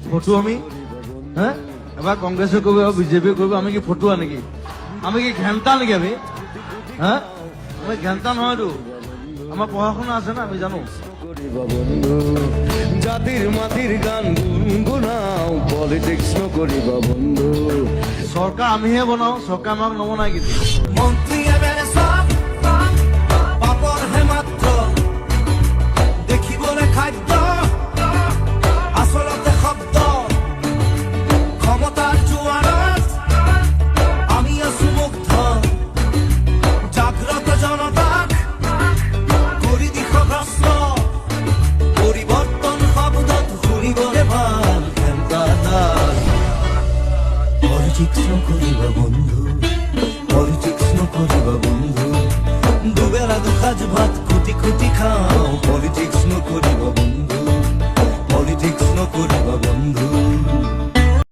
Photo আমি হ্যাঁ এবার কংগ্রেসে করবো এবার বিজেপি করবো, আমি কি ফটুয়া নাকি? আমি কি ঘেন্টা নাকি? আমি হ্যাঁ আমি ঘেন্টা নহয়তো, আমার পড়াশোনা আছে না, আমি জানো। বন্ধু জাতির মাটির গান গুনগুনাও, পলিটিক্স নকরিবা বন্ধু। সরকার আমিহে বনাও, সরকার আমাক নবনাই কিন্তু। মন্ত্রী এমএলএ সব পাপর হে মাত্র, দেখিবলে খাদ্য আসলতে শব্দ। ক্ষমতার জোয়াৰত আমি আছো মুগ্ধ, জাগ্রত জনতাক কৰি দিশভ্ৰষ্ট। পৰিৱৰ্তন শব্দত শুনিবলে ভাল ঘেন্টা তাল। পলিটিক্স নকৰিবা বন্ধু, পলিটিক্স নকৰিবা বন্ধু। দুবেলা দুসাঁজ ভাত খুটি খুটি খাওঁ, পলিটিক্স নকৰিবা বন্ধু, পলিটিক্স নকৰিবা বন্ধু।